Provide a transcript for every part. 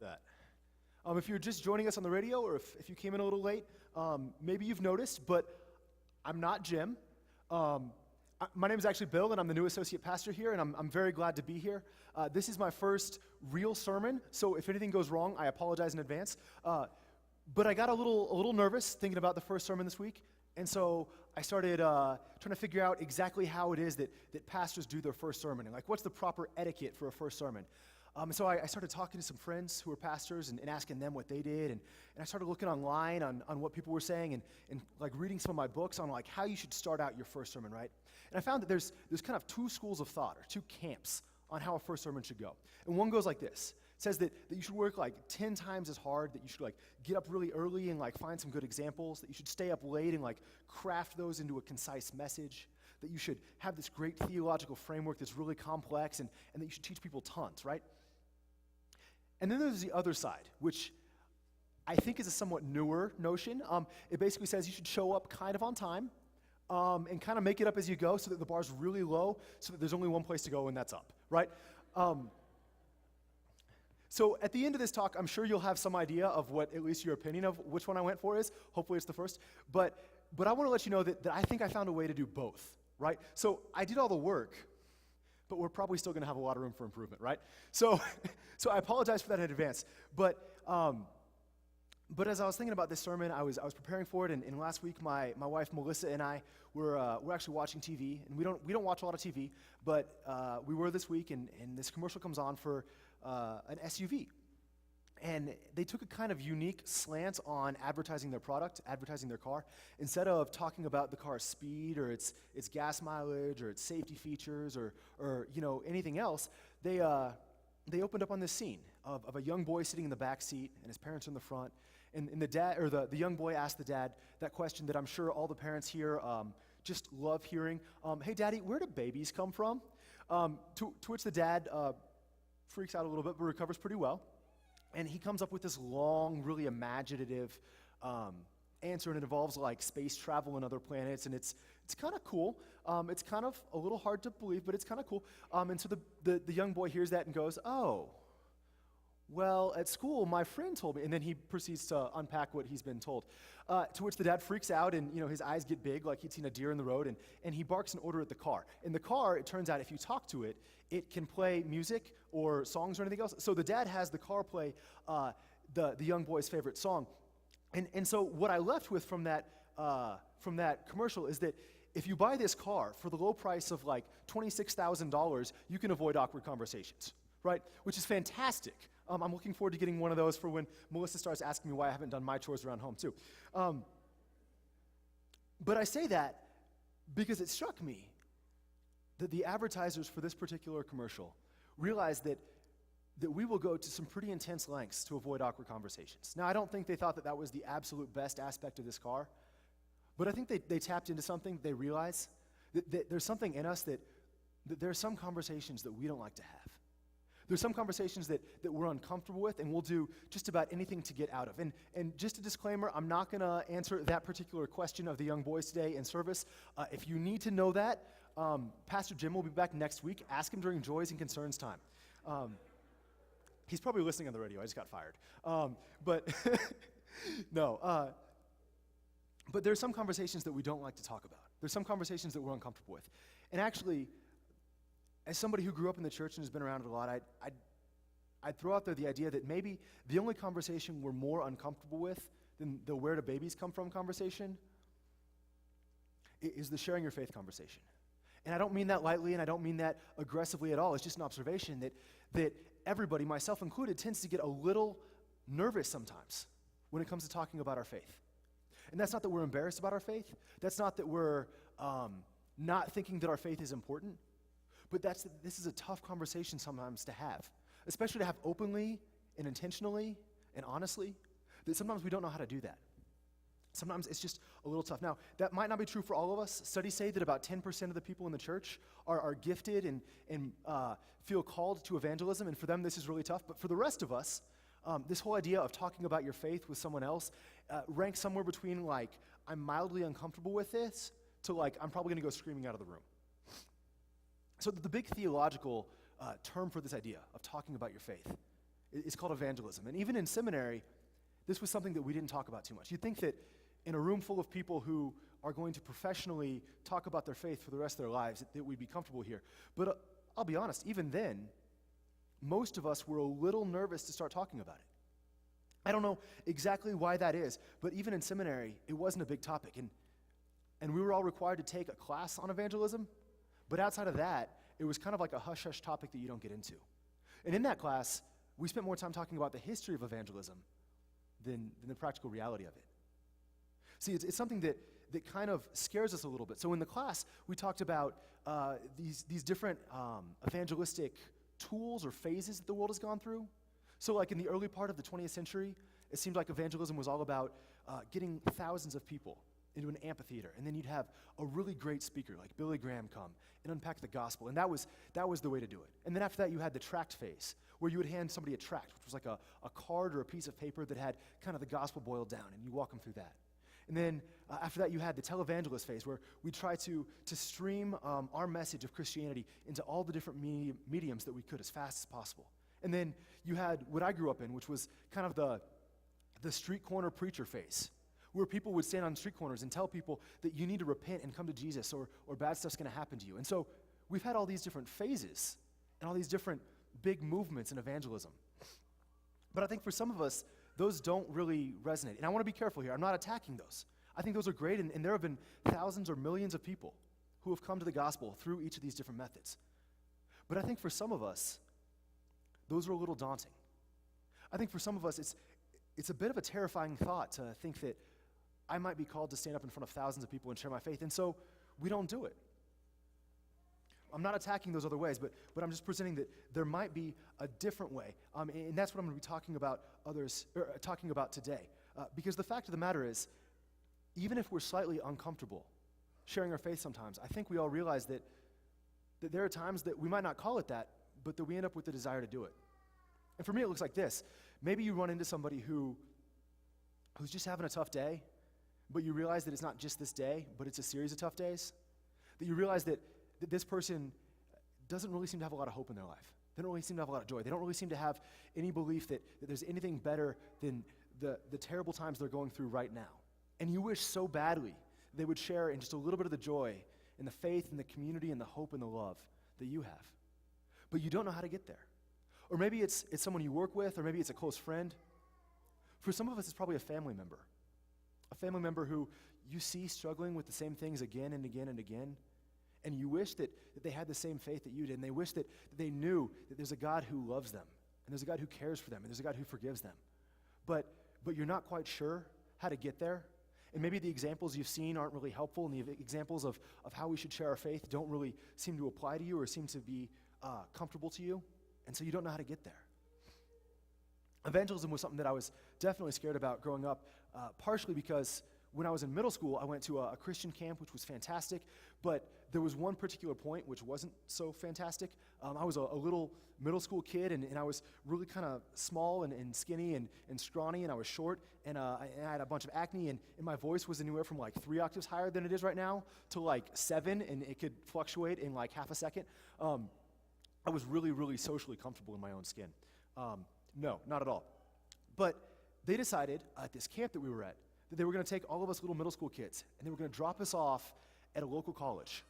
that. If you're just joining us on the radio or if you came in a little late, maybe you've noticed, but I'm not Jim. My name is actually Bill, and I'm the new associate pastor here, and I'm very glad to be here. This is my first real sermon, so if anything goes wrong, I apologize in advance. But I got a little nervous thinking about the first sermon this week, and so I started trying to figure out exactly how it is that pastors do their first sermon, and like what's the proper etiquette for a first sermon. So I started talking to some friends who were pastors and asking them what they did, and I started looking online on what people were saying and like reading some of my books on like how you should start out your first sermon, right? And I found that there's kind of two schools of thought or two camps on how a first sermon should go. And one goes like this. It says that you should work like 10 times as hard, that you should like get up really early and like find some good examples, that you should stay up late and like craft those into a concise message, that you should have this great theological framework that's really complex, and that you should teach people tons, right? And then there's the other side, which I think is a somewhat newer notion. It basically says you should show up kind of on time and kind of make it up as you go so that the bar's really low, so that there's only one place to go, and that's up, right? So at the end of this talk, I'm sure you'll have some idea of what at least your opinion of which one I went for is. Hopefully it's the first. But I want to let you know that I think I found a way to do both, right? So I did all the work, but we're probably still going to have a lot of room for improvement, right? So I apologize for that in advance. But as I was thinking about this sermon, I was preparing for it, and last week my wife Melissa and I were actually watching TV, and we don't watch a lot of TV, but we were this week, and this commercial comes on for an SUV. And they took a kind of unique slant on advertising their product, advertising their car. Instead of talking about the car's speed or its gas mileage or its safety features or anything else, they opened up on this scene of a young boy sitting in the back seat and his parents in the front. And the young boy asked the dad that question that I'm sure all the parents here just love hearing. Hey, Daddy, where do babies come from? To which the dad freaks out a little bit but recovers pretty well. And he comes up with this long, really imaginative answer, and it involves like space travel and other planets, and it's kind of cool. It's kind of a little hard to believe, but it's kind of cool. And so the young boy hears that and goes, "Oh, well, at school, my friend told me," and then he proceeds to unpack what he's been told. To which the dad freaks out, and his eyes get big like he'd seen a deer in the road, and he barks an order at the car. In the car, it turns out if you talk to it, it can play music or songs or anything else. So the dad has the car play the young boy's favorite song. And so what I left with from that commercial is that if you buy this car for the low price of like $26,000, you can avoid awkward conversations, right? Which is fantastic. I'm looking forward to getting one of those for when Melissa starts asking me why I haven't done my chores around home too. But I say that because it struck me that the advertisers for this particular commercial realized that we will go to some pretty intense lengths to avoid awkward conversations. Now, I don't think they thought that was the absolute best aspect of this car, but I think they tapped into something. They realize that there's something in us that there are some conversations that we don't like to have. There's some conversations that we're uncomfortable with, and we'll do just about anything to get out of. And just a disclaimer, I'm not going to answer that particular question of the young boys today in service. If you need to know that, Pastor Jim will be back next week. Ask him during Joys and Concerns time. He's probably listening on the radio. I just got fired. But no. But there's some conversations that we don't like to talk about. There's some conversations that we're uncomfortable with. And actually, as somebody who grew up in the church and has been around it a lot, I'd throw out there the idea that maybe the only conversation we're more uncomfortable with than the where do babies come from conversation is the sharing your faith conversation. And I don't mean that lightly, and I don't mean that aggressively at all. It's just an observation that everybody, myself included, tends to get a little nervous sometimes when it comes to talking about our faith. And that's not that we're embarrassed about our faith. That's not that we're not thinking that our faith is important. But this is a tough conversation sometimes to have, especially to have openly and intentionally and honestly, that sometimes we don't know how to do that. Sometimes it's just a little tough. Now, that might not be true for all of us. Studies say that about 10% of the people in the church are gifted and feel called to evangelism, and for them this is really tough. But for the rest of us, this whole idea of talking about your faith with someone else ranks somewhere between like, I'm mildly uncomfortable with this, to like, I'm probably going to go screaming out of the room. So the big theological term for this idea of talking about your faith It's called evangelism. And even in seminary, this was something that we didn't talk about too much. You'd think that in a room full of people who are going to professionally talk about their faith for the rest of their lives, that we'd be comfortable here. But I'll be honest, even then, most of us were a little nervous to start talking about it. I don't know exactly why that is, but even in seminary, it wasn't a big topic. And we were all required to take a class on evangelism, but outside of that, it was kind of like a hush-hush topic that you don't get into. And in that class, we spent more time talking about the history of evangelism than the practical reality of it. See, it's something that kind of scares us a little bit. So in the class, we talked about these different evangelistic tools or phases that the world has gone through. So like in the early part of the 20th century, it seemed like evangelism was all about getting thousands of people into an amphitheater, and then you'd have a really great speaker like Billy Graham come and unpack the gospel, and that was the way to do it. And then after that, you had the tract phase, where you would hand somebody a tract, which was like a card or a piece of paper that had kind of the gospel boiled down, and you walk them through that. And then after that, you had the televangelist phase, where we try to stream our message of Christianity into all the different mediums that we could as fast as possible. And then you had what I grew up in, which was kind of the street corner preacher phase, where people would stand on street corners and tell people that you need to repent and come to Jesus, or bad stuff's going to happen to you. And so we've had all these different phases and all these different big movements in evangelism. But I think for some of us, those don't really resonate. And I want to be careful here. I'm not attacking those. I think those are great, and there have been thousands or millions of people who have come to the gospel through each of these different methods. But I think for some of us, those are a little daunting. I think for some of us, it's a bit of a terrifying thought to think that I might be called to stand up in front of thousands of people and share my faith, and so we don't do it. I'm not attacking those other ways, but I'm just presenting that there might be a different way, and that's what I'm going to be talking about today. Because the fact of the matter is, even if we're slightly uncomfortable sharing our faith sometimes, I think we all realize that there are times that we might not call it that, but that we end up with the desire to do it. And for me, it looks like this. Maybe you run into somebody who's just having a tough day, but you realize that it's not just this day, but it's a series of tough days. That you realize that this person doesn't really seem to have a lot of hope in their life. They don't really seem to have a lot of joy. They don't really seem to have any belief that there's anything better than the terrible times they're going through right now. And you wish so badly they would share in just a little bit of the joy and the faith and the community and the hope and the love that you have. But you don't know how to get there. Or maybe it's someone you work with, or maybe it's a close friend. For some of us, it's probably a family member who you see struggling with the same things again and again and again, and you wish that they had the same faith that you did, and they wish that they knew that there's a God who loves them, and there's a God who cares for them, and there's a God who forgives them. But you're not quite sure how to get there, and maybe the examples you've seen aren't really helpful, and the examples of how we should share our faith don't really seem to apply to you or seem to be comfortable to you, and so you don't know how to get there. Evangelism was something that I was definitely scared about growing up, partially because when I was in middle school, I went to a Christian camp, which was fantastic, but there was one particular point which wasn't so fantastic. I was a little middle school kid, and I was really kind of small and skinny and scrawny, and I was short, and I had a bunch of acne, and my voice was anywhere from like 3 octaves higher than it is right now to like 7, and it could fluctuate in like half a second. I was really, really socially comfortable in my own skin. No, not at all. But they decided at this camp that we were at that they were going to take all of us little middle school kids, and they were going to drop us off at a local college.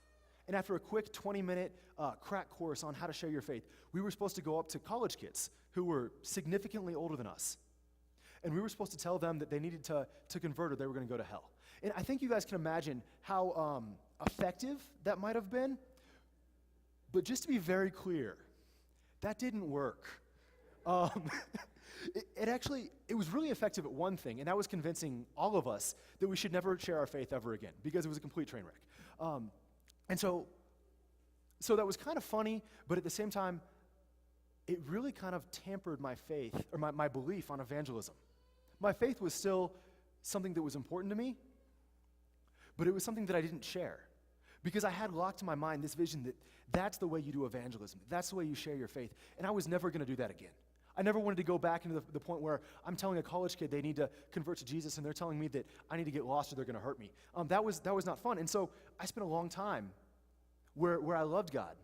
And after a quick 20-minute crack course on how to share your faith, we were supposed to go up to college kids who were significantly older than us. And we were supposed to tell them that they needed to convert or they were going to go to hell. And I think you guys can imagine how effective that might have been. But just to be very clear, that didn't work. It was really effective at one thing, and that was convincing all of us that we should never share our faith ever again, because it was a complete train wreck. And so that was kind of funny, but at the same time, it really kind of tampered my faith, or my belief on evangelism. My faith was still something that was important to me, but it was something that I didn't share, because I had locked in my mind this vision that that's the way you do evangelism, that's the way you share your faith, and I was never going to do that again. I never wanted to go back into the point where I'm telling a college kid they need to convert to Jesus, and they're telling me that I need to get lost or they're going to hurt me. That was not fun. And so I spent a long time where I loved God,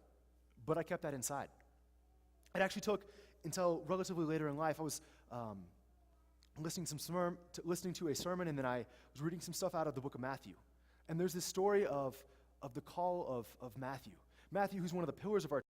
but I kept that inside. It actually took until relatively later in life, I was listening to a sermon, and then I was reading some stuff out of the book of Matthew. And there's this story of the call of Matthew. Matthew, who's one of the pillars of our